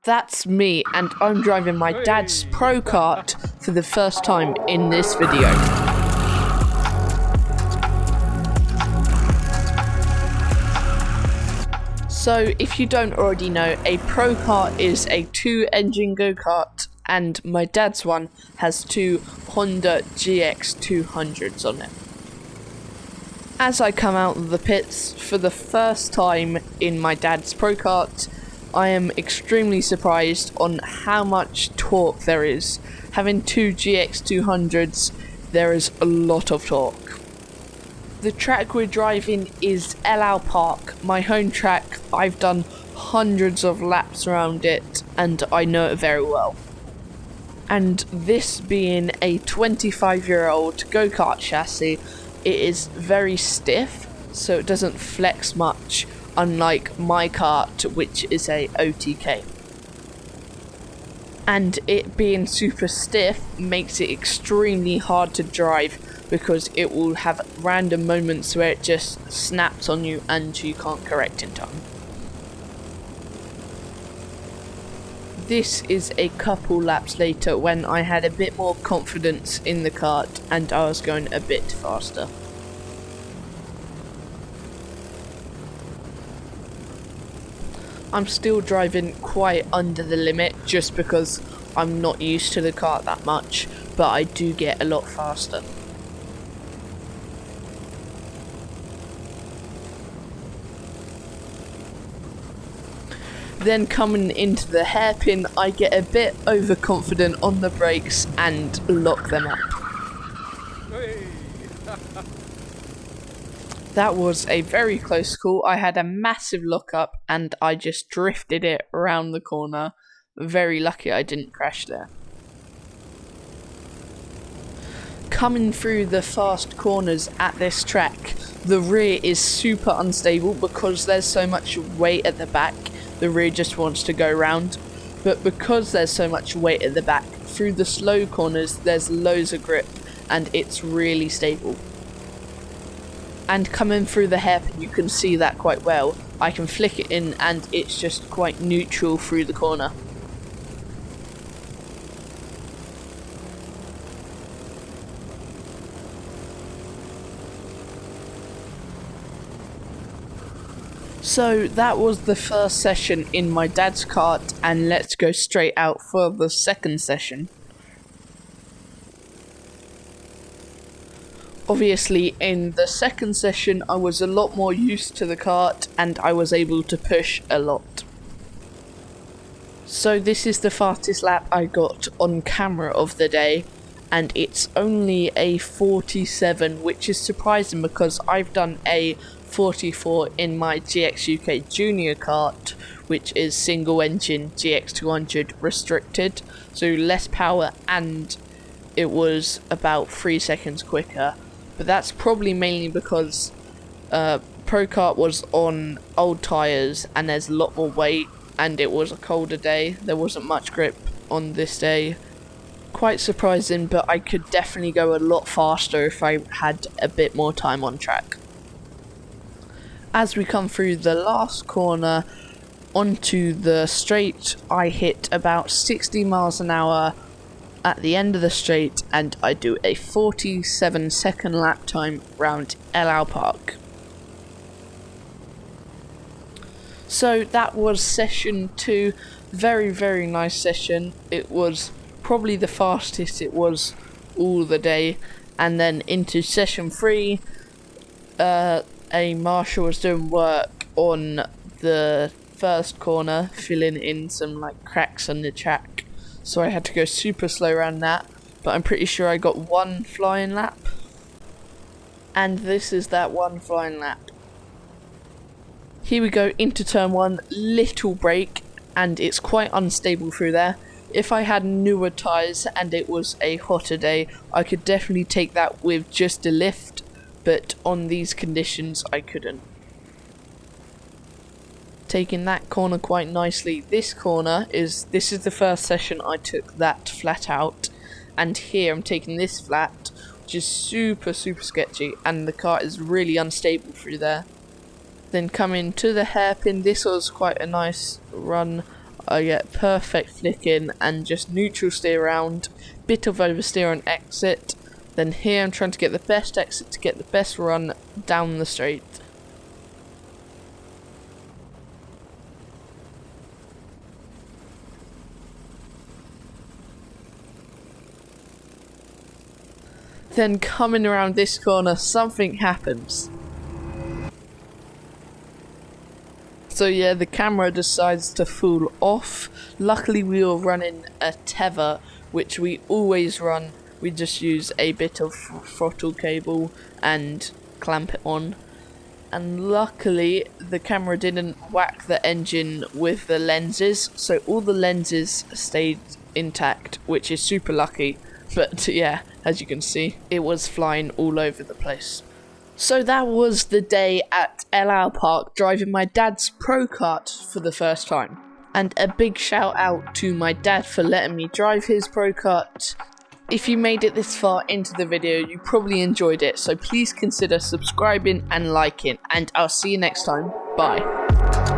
That's me, and I'm driving my dad's ProKart for the first time in this video. So, if you don't already know, a ProKart is a 2-engine go-kart, and my dad's one has 2 Honda GX200s on it. As I come out of the pits for the first time in my dad's ProKart, I am extremely surprised on how much torque there is. Having 2 GX200s, there is a lot of torque. The track we're driving is Elau Park, my home track. I've done hundreds of laps around it and I know it very well. And this being a 25-year-old go-kart chassis, it is very stiff, so it doesn't flex much, unlike my kart, which is a OTK. And it being super stiff makes it extremely hard to drive because it will have random moments where it just snaps on you and you can't correct in time. This is a couple laps later when I had a bit more confidence in the kart and I was going a bit faster. I'm still driving quite under the limit just because I'm not used to the kart that much, but I do get a lot faster. Then coming into the hairpin, I get a bit overconfident on the brakes and lock them up. That was a very close call. I had a massive lock-up and I just drifted it around the corner. Very lucky I didn't crash there. Coming through the fast corners at this track, the rear is super unstable because there's so much weight at the back. The rear just wants to go round. But because there's so much weight at the back, through the slow corners there's loads of grip and it's really stable. And coming through the hairpin, you can see that quite well. I can flick it in and it's just quite neutral through the corner. So that was the first session in my dad's kart, and let's go straight out for the second session. Obviously, in the second session, I was a lot more used to the kart and I was able to push a lot. So this is the fastest lap I got on camera of the day, and it's only a 47, which is surprising because I've done a 44 in my GX Junior kart, which is single engine GX200 restricted, so less power, and it was about 3 seconds quicker. But that's probably mainly because ProKart was on old tyres and there's a lot more weight and it was a colder day. There wasn't much grip on this day. Quite surprising, but I could definitely go a lot faster if I had a bit more time on track. As we come through the last corner onto the straight, I hit about 60 miles an hour at the end of the straight and I do a 47-second lap time round Elau Park. So that was session 2, very nice session. It was probably the fastest it was all the day, and then into session 3, a marshal was doing work on the first corner, filling in some cracks on the track. So I had to go super slow around that, but I'm pretty sure I got 1 flying lap. And this is that 1 flying lap. Here we go into turn 1, little brake, and it's quite unstable through there. If I had newer tyres and it was a hotter day, I could definitely take that with just a lift, but on these conditions I couldn't. Taking that corner quite nicely. This is the first session I took that flat out, and here I'm taking this flat, which is super sketchy, and the kart is really unstable through there. Then coming to the hairpin, this was quite a nice run. I get perfect flicking and just neutral steer around, bit of oversteer on exit. Then here I'm trying to get the best exit to get the best run down the straight. Then coming around this corner, something happens. So yeah, the camera decides to fall off. Luckily we were running a tether, which we always run. We just use a bit of throttle cable and clamp it on. And luckily the camera didn't whack the engine with the lenses, so all the lenses stayed intact, which is super lucky. But yeah, as you can see, it was flying all over the place. So that was the day at LR Park driving my dad's ProKart for the first time. And a big shout out to my dad for letting me drive his ProKart. If you made it this far into the video, you probably enjoyed it, so please consider subscribing and liking, and I'll see you next time. Bye.